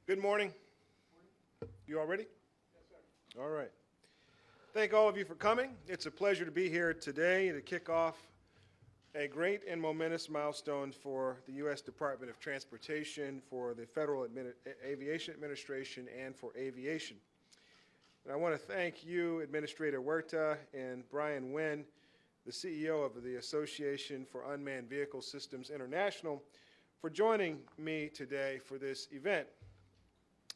Good morning. You all ready? Yes, sir. All right. Thank all of you for coming. It's a pleasure to be here today to kick off a great and momentous milestone for the U.S. Department of Transportation, for the Federal Aviation Administration, and for aviation. And I want to thank you, Administrator Huerta, and Brian Wynn, the CEO of the Association for Unmanned Vehicle Systems International, for joining me today for this event.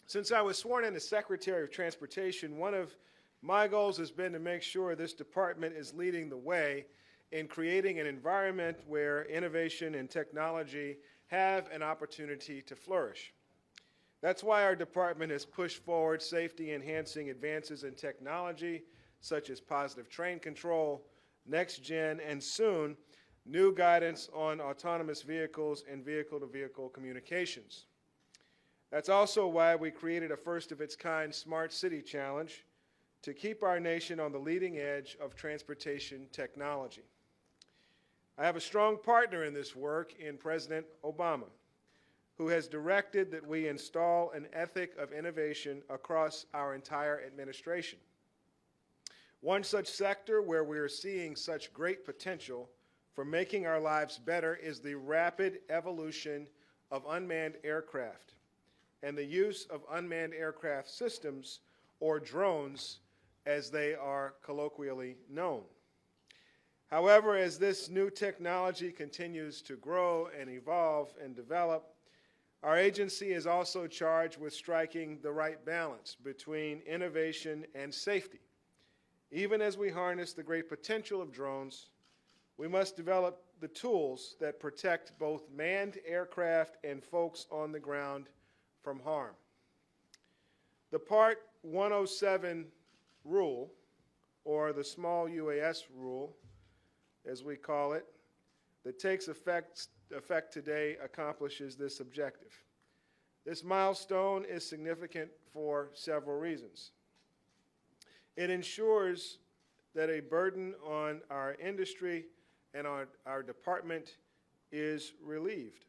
Since I was sworn in as Secretary of Transportation, one of my goals has been to make sure this department is leading the way in creating an environment where innovation and technology have an opportunity to flourish. That's why our department has pushed forward safety-enhancing advances in technology, such as positive train control, next-gen, and soon, new guidance on autonomous vehicles and vehicle-to-vehicle communications. That's also why we created a first-of-its-kind Smart City Challenge to keep our nation on the leading edge of transportation technology. I have a strong partner in this work in President Obama, who has directed that we install an ethic of innovation across our entire administration. One such sector where we are seeing such great potential for making our lives better is the rapid evolution of unmanned aircraft and the use of unmanned aircraft systems, or drones, as they are colloquially known. However, as this new technology continues to grow and evolve and develop, our agency is also charged with striking the right balance between innovation and safety. Even as we harness the great potential of drones, we must develop the tools that protect both manned aircraft and folks on the ground from harm. The Part 107 rule, or the small UAS rule, as we call it, that takes effect today accomplishes this objective. This milestone is significant for several reasons. It ensures that a burden on our industry and on our department is relieved.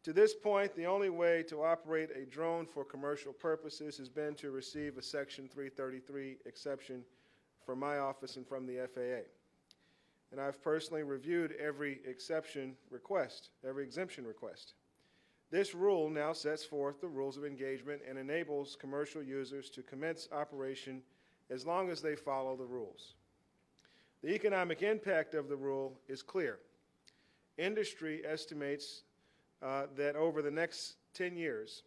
To this point, the only way to operate a drone for commercial purposes has been to receive a Section 333 exception from my office and from the FAA. And I've personally reviewed every exemption request. This rule now sets forth the rules of engagement and enables commercial users to commence operation as long as they follow the rules. The economic impact of the rule is clear. Industry estimates that over the next 10 years,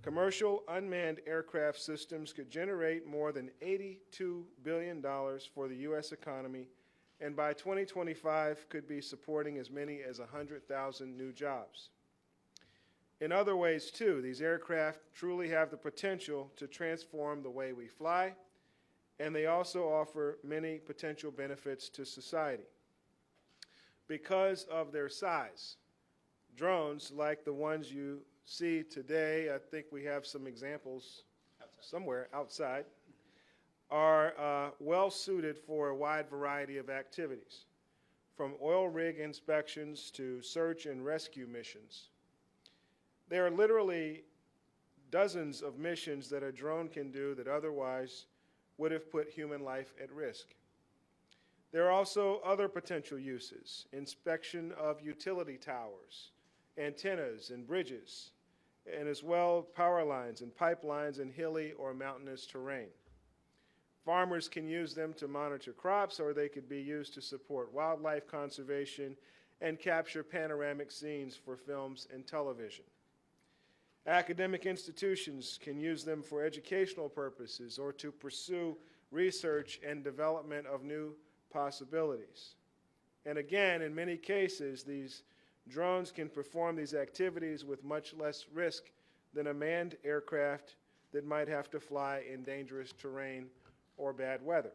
commercial unmanned aircraft systems could generate more than $82 billion for the U.S. economy, and by 2025 could be supporting as many as 100,000 new jobs. In other ways, too, these aircraft truly have the potential to transform the way we fly, and they also offer many potential benefits to society. Because of their size, drones, like the ones you see today, I think we have some examples somewhere outside, are well suited for a wide variety of activities, from oil rig inspections to search and rescue missions. There are literally dozens of missions that a drone can do that otherwise would have put human life at risk. There are also other potential uses: inspection of utility towers, antennas and bridges, and as well power lines and pipelines in hilly or mountainous terrain. Farmers can use them to monitor crops, or they could be used to support wildlife conservation and capture panoramic scenes for films and television. Academic institutions can use them for educational purposes or to pursue research and development of new possibilities. And again, in many cases, these drones can perform these activities with much less risk than a manned aircraft that might have to fly in dangerous terrain or bad weather.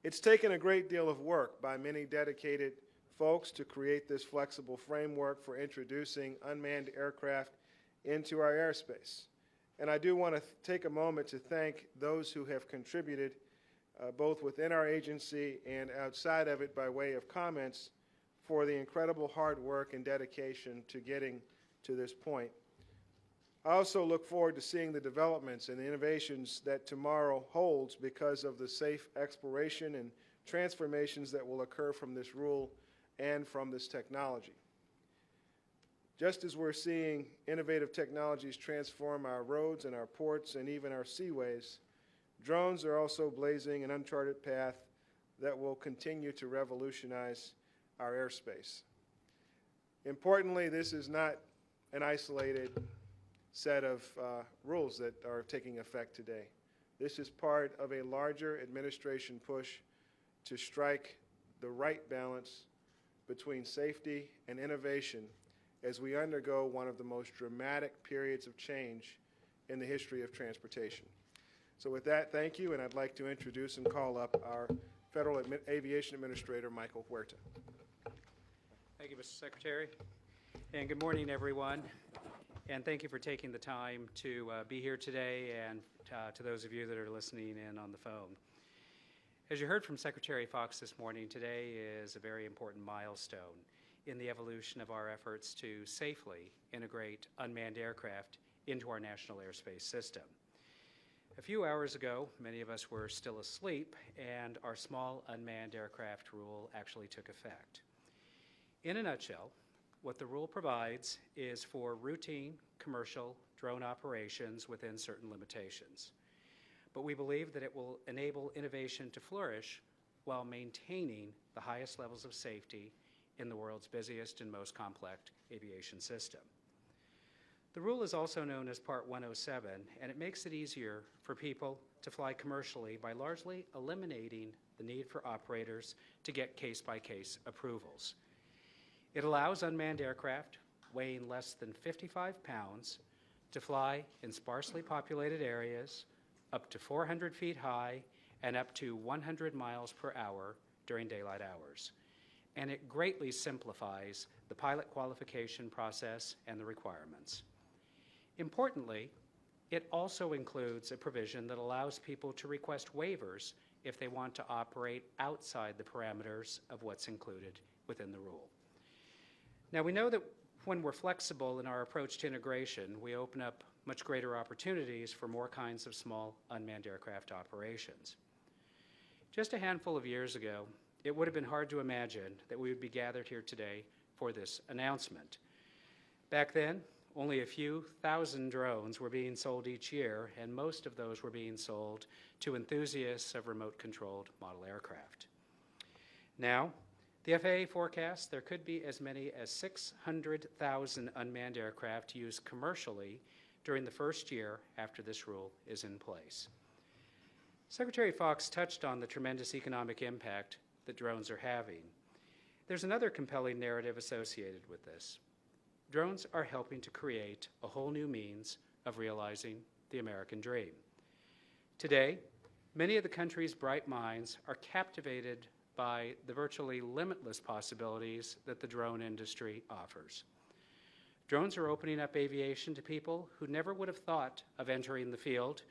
It's taken a great deal of work by many dedicated folks to create this flexible framework for introducing unmanned aircraft into our airspace. And I do want to take a moment to thank those who have contributed both within our agency and outside of it by way of comments for the incredible hard work and dedication to getting to this point. I also look forward to seeing the developments and the innovations that tomorrow holds because of the safe exploration and transformations that will occur from this rule and from this technology. Just as we're seeing innovative technologies transform our roads and our ports and even our seaways, drones are also blazing an uncharted path that will continue to revolutionize our airspace. Importantly, this is not an isolated set of rules that are taking effect today. This is part of a larger administration push to strike the right balance between safety and innovation as we undergo one of the most dramatic periods of change in the history of transportation. So with that, thank you, and I'd like to introduce and call up our Federal Aviation Administrator, Michael Huerta. Thank you, Mr. Secretary. And good morning, everyone. And thank you for taking the time to be here today, and to those of you that are listening in on the phone. As you heard from Secretary Fox this morning, today is a very important milestone in the evolution of our efforts to safely integrate unmanned aircraft into our national airspace system. A few hours ago, many of us were still asleep, and our small unmanned aircraft rule actually took effect. In a nutshell, what the rule provides is for routine commercial drone operations within certain limitations. But we believe that it will enable innovation to flourish while maintaining the highest levels of safety in the world's busiest and most complex aviation system. The rule is also known as Part 107, and it makes it easier for people to fly commercially by largely eliminating the need for operators to get case-by-case approvals. It allows unmanned aircraft weighing less than 55 pounds to fly in sparsely populated areas up to 400 feet high and up to 100 miles per hour during daylight hours. And it greatly simplifies the pilot qualification process and the requirements. Importantly, it also includes a provision that allows people to request waivers if they want to operate outside the parameters of what's included within the rule. Now, we know that when we're flexible in our approach to integration, we open up much greater opportunities for more kinds of small unmanned aircraft operations. Just a handful of years ago, it would have been hard to imagine that we would be gathered here today for this announcement. Back then, only a few thousand drones were being sold each year, and most of those were being sold to enthusiasts of remote-controlled model aircraft. Now, the FAA forecasts there could be as many as 600,000 unmanned aircraft used commercially during the first year after this rule is in place. Secretary Fox touched on the tremendous economic impact that drones are having. There's another compelling narrative associated with this. Drones are helping to create a whole new means of realizing the American dream. Today, many of the country's bright minds are captivated by the virtually limitless possibilities that the drone industry offers. Drones are opening up aviation to people who never would have thought of entering the field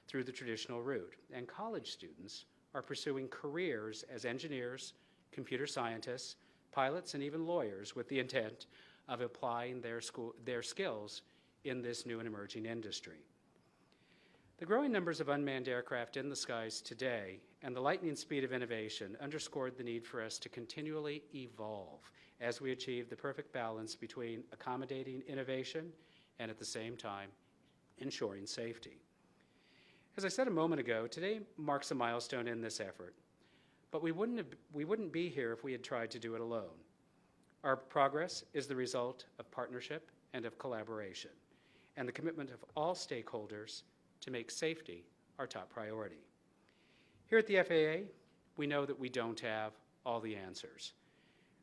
through the traditional route, and college students are pursuing careers as engineers, computer scientists, pilots, and even lawyers with the intent of applying their skills in this new and emerging industry. The growing numbers of unmanned aircraft in the skies today and the lightning speed of innovation underscored the need for us to continually evolve as we achieve the perfect balance between accommodating innovation and at the same time ensuring safety. As I said a moment ago, today marks a milestone in this effort, but we wouldn't be here if we had tried to do it alone. Our progress is the result of partnership and of collaboration, and the commitment of all stakeholders to make safety our top priority. Here at the FAA, we know that we don't have all the answers.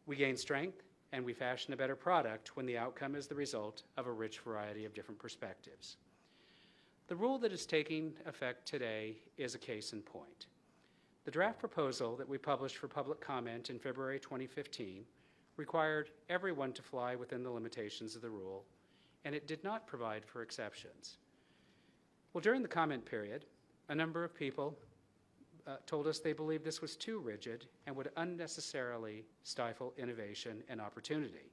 We gain strength and we fashion a better product when the outcome is the result of a rich variety of different perspectives. The rule that is taking effect today is a case in point. The draft proposal that we published for public comment in February 2015 required everyone to fly within the limitations of the rule, and it did not provide for exceptions. Well, during the comment period, a number of people told us they believed this was too rigid and would unnecessarily stifle innovation and opportunity.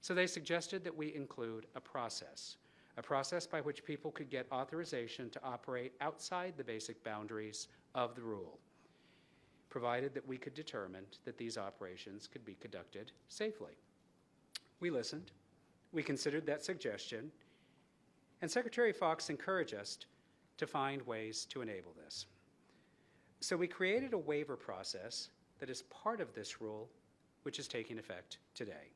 So they suggested that we include a process a process by which people could get authorization to operate outside the basic boundaries of the rule, provided that we could determine that these operations could be conducted safely. We listened, we considered that suggestion, and Secretary Fox encouraged us to find ways to enable this. So we created a waiver process that is part of this rule, which is taking effect today.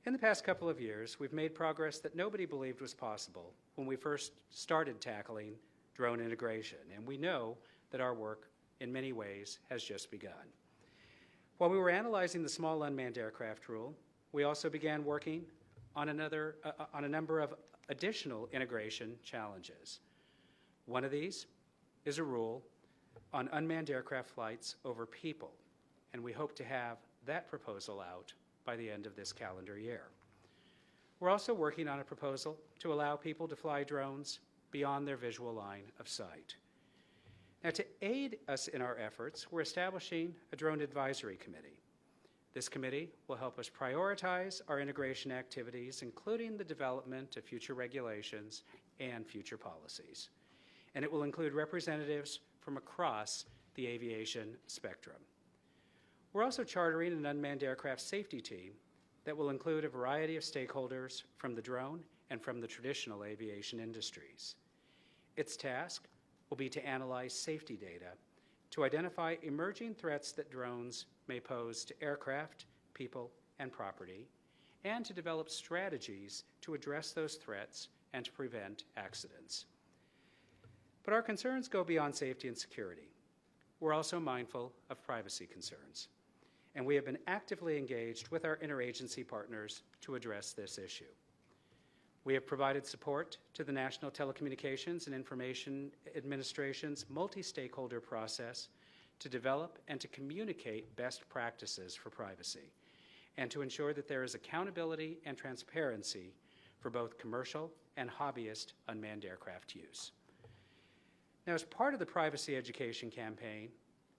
In the past couple of years, we've made progress that nobody believed was possible when we first started tackling drone integration, and we know that our work in many ways has just begun. While we were analyzing the small unmanned aircraft rule, we also began working on a number of additional integration challenges. One of these is a rule on unmanned aircraft flights over people, and we hope to have that proposal out by the end of this calendar year. We're also working on a proposal to allow people to fly drones beyond their visual line of sight. Now, to aid us in our efforts, we're establishing a drone advisory committee. This committee will help us prioritize our integration activities, including the development of future regulations and future policies. And it will include representatives from across the aviation spectrum. We're also chartering an unmanned aircraft safety team that will include a variety of stakeholders from the drone and from the traditional aviation industries. Its task will be to analyze safety data to identify emerging threats that drones may pose to aircraft, people, and property, and to develop strategies to address those threats and to prevent accidents. But our concerns go beyond safety and security. We're also mindful of privacy concerns, and we have been actively engaged with our interagency partners to address this issue. We have provided support to the National Telecommunications and Information Administration's multi-stakeholder process to develop and to communicate best practices for privacy, and to ensure that there is accountability and transparency for both commercial and hobbyist unmanned aircraft use. Now, as part of the privacy education campaign,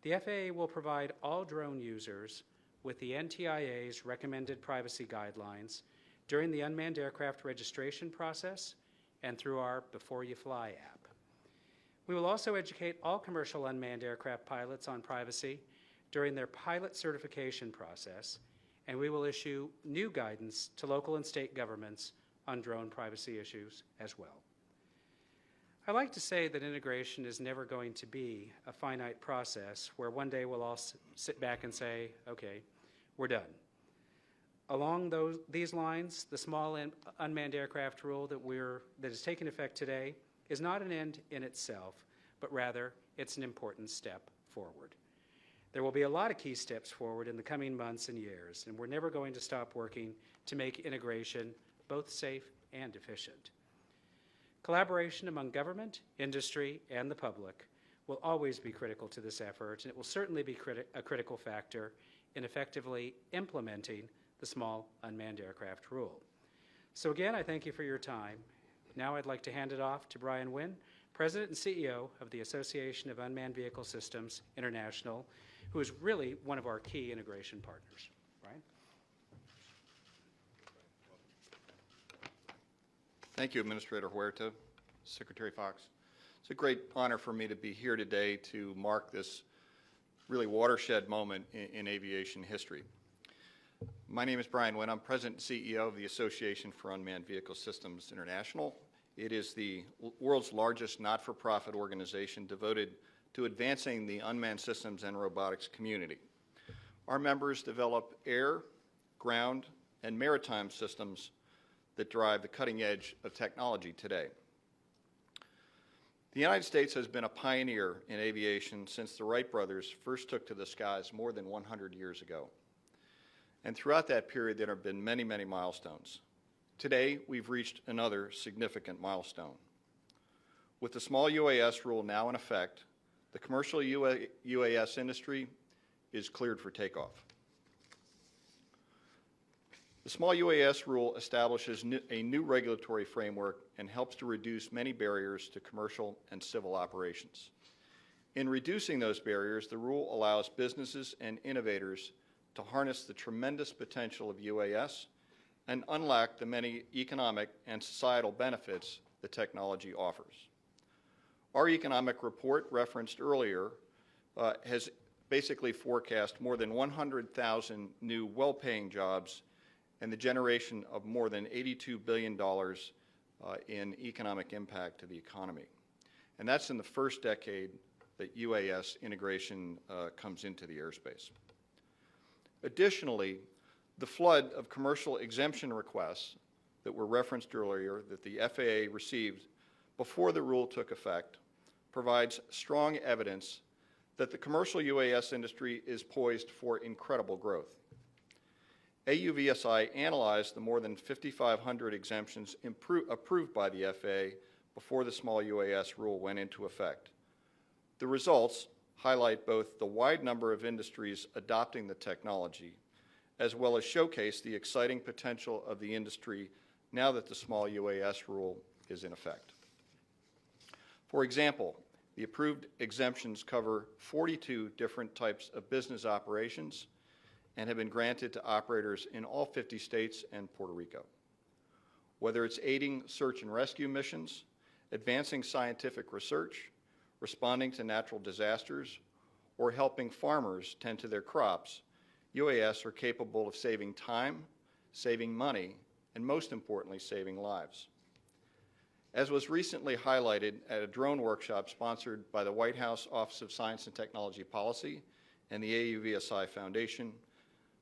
the FAA will provide all drone users with the NTIA's recommended privacy guidelines during the unmanned aircraft registration process and through our Before You Fly app. We will also educate all commercial unmanned aircraft pilots on privacy during their pilot certification process, and we will issue new guidance to local and state governments on drone privacy issues as well. I like to say that integration is never going to be a finite process where one day we'll all sit back and say, okay, we're done. Along these lines, the small unmanned aircraft rule that is taking effect today is not an end in itself, but rather it's an important step forward. There will be a lot of key steps forward in the coming months and years, and we're never going to stop working to make integration both safe and efficient. Collaboration among government, industry, and the public will always be critical to this effort, and it will certainly be a critical factor in effectively implementing the small unmanned aircraft rule. So again, I thank you for your time. Now I'd like to hand it off to Brian Wynn, President and CEO of the Association of Unmanned Vehicle Systems International, who is really one of our key integration partners. Brian? Thank you, Administrator Huerta, Secretary Fox. It's a great honor for me to be here today to mark this really watershed moment in aviation history. My name is Brian Wynn. I'm President and CEO of the Association for Unmanned Vehicle Systems International. It is the world's largest not-for-profit organization devoted to advancing the unmanned systems and robotics community. Our members develop air, ground, and maritime systems that drive the cutting edge of technology today. The United States has been a pioneer in aviation since the Wright brothers first took to the skies more than 100 years ago. And throughout that period, there have been many, many milestones. Today, we've reached another significant milestone. With the small UAS rule now in effect, the commercial UAS industry is cleared for takeoff. The small UAS rule establishes a new regulatory framework and helps to reduce many barriers to commercial and civil operations. In reducing those barriers, the rule allows businesses and innovators to harness the tremendous potential of UAS and unlock the many economic and societal benefits the technology offers. Our economic report referenced earlier has basically forecast more than 100,000 new well-paying jobs and the generation of more than $82 billion in economic impact to the economy. And that's in the first decade that UAS integration comes into the airspace. Additionally, the flood of commercial exemption requests that were referenced earlier that the FAA received before the rule took effect provides strong evidence that the commercial UAS industry is poised for incredible growth. AUVSI analyzed the more than 5,500 exemptions approved by the FAA before the small UAS rule went into effect. The results highlight both the wide number of industries adopting the technology, as well as showcase the exciting potential of the industry now that the small UAS rule is in effect. For example, the approved exemptions cover 42 different types of business operations and have been granted to operators in all 50 states and Puerto Rico. Whether it's aiding search and rescue missions, advancing scientific research, responding to natural disasters, or helping farmers tend to their crops, UAS are capable of saving time, saving money, and most importantly, saving lives. As was recently highlighted at a drone workshop sponsored by the White House Office of Science and Technology Policy and the AUVSI Foundation,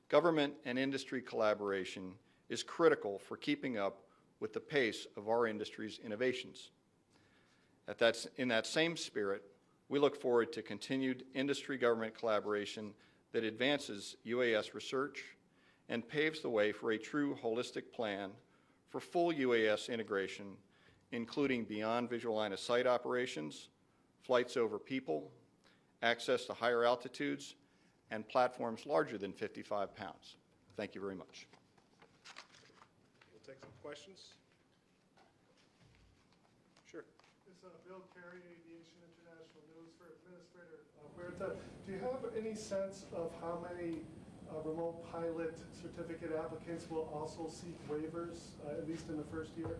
government and industry collaboration is critical for keeping up with the pace of our industry's innovations. In that same spirit, we look forward to continued industry-government collaboration that advances UAS research and paves the way for a true holistic plan for full UAS integration, including beyond visual line of sight operations, flights over people, access to higher altitudes, and platforms larger than 55 pounds. Thank you very much. We'll take some questions. Sure. This is Bill Carey, Aviation International News for Administrator Huerta. Do you have any sense of how many remote pilot certificate applicants will also seek waivers, at least in the first year?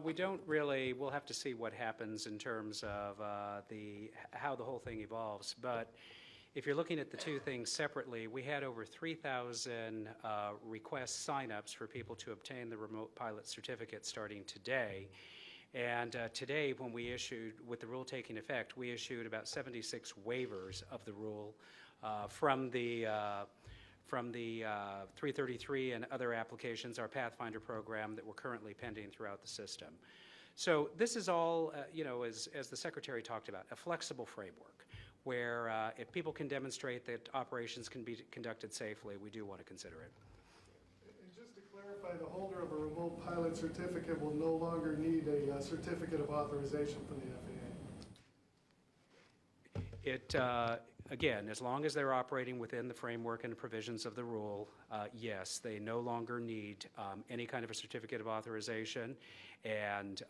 We don't really. We'll have to see what happens in terms of how the whole thing evolves. But if you're looking at the two things separately, we had over 3,000 request signups for people to obtain the remote pilot certificate starting today. And today, when we issued, with the rule taking effect, we issued about 76 waivers of the rule from the 333 and other applications, our Pathfinder program that we're currently pending throughout the system. So this is all, as the Secretary talked about, a flexible framework where if people can demonstrate that operations can be conducted safely, we do want to consider it. And just to clarify, the holder of a remote pilot certificate will no longer need a certificate of authorization from the FAA. Again, as long as they're operating within the framework and provisions of the rule, yes, they no longer need any kind of a certificate of authorization and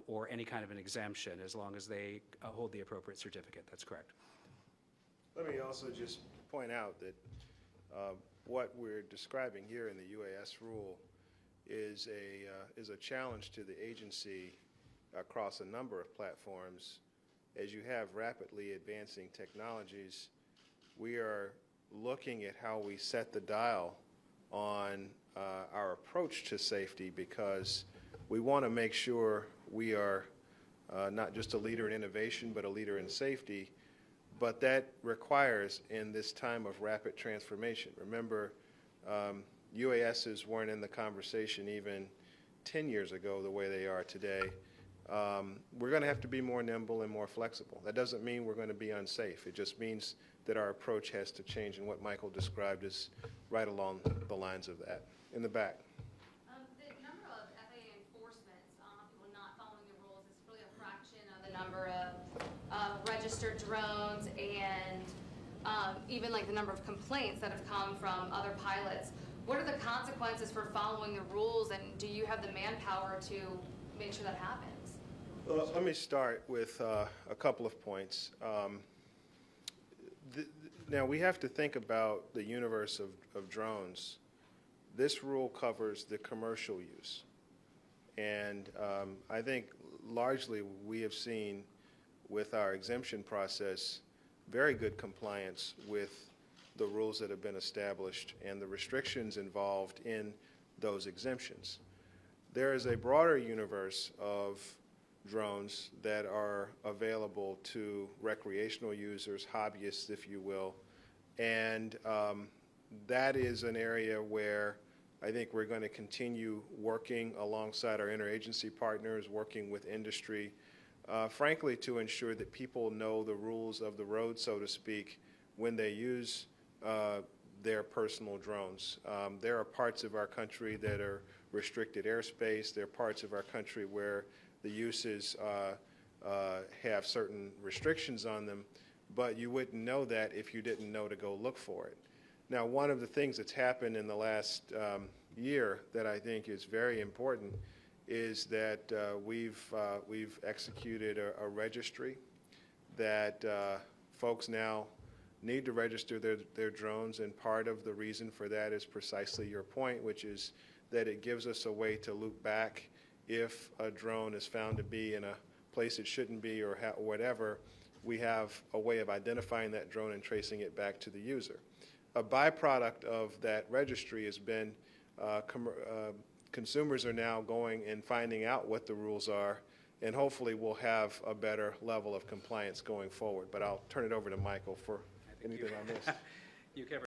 or any kind of an exemption, as long as they hold the appropriate certificate. That's correct. Let me also just point out that what we're describing here in the UAS rule is a challenge to the agency across a number of platforms. As you have rapidly advancing technologies, we are looking at how we set the dial on our approach to safety, because we want to make sure we are not just a leader in innovation, but a leader in safety. But that requires, in this time of rapid transformation, remember, UASs weren't in the conversation even 10 years ago the way they are today. We're going to have to be more nimble and more flexible. That doesn't mean we're going to be unsafe. It just means that our approach has to change, and what Michael described is right along the lines of that. In the back. The number of FAA enforcements, people not following the rules, is really a fraction of the number of registered drones and even like the number of complaints that have come from other pilots. What are the consequences for following the rules, and do you have the manpower to make sure that happens? Well, let me start with a couple of points. Now, we have to think about the universe of drones this rule covers the commercial use. And I think largely we have seen with our exemption process very good compliance with the rules that have been established and the restrictions involved in those exemptions. There is a broader universe of drones that are available to recreational users, hobbyists, if you will, and that is an area where I think we're going to continue working alongside our interagency partners, working with industry, frankly, to ensure that people know the rules of the road, so to speak, when they use their personal drones. There are parts of our country that are restricted airspace. There are parts of our country where the uses have certain restrictions on them, but you wouldn't know that if you didn't know to go look for it. Now, one of the things that's happened in the last year that I think is very important is that we've executed a registry that folks now need to register their drones, and part of the reason for that is precisely your point, which is that it gives us a way to loop back if a drone is found to be in a place it shouldn't be or whatever. We have a way of identifying that drone and tracing it back to the user. A byproduct of that registry has been consumers are now going and finding out what the rules are, and hopefully we'll have a better level of compliance going forward. But I'll turn it over to Michael for anything I missed. You covered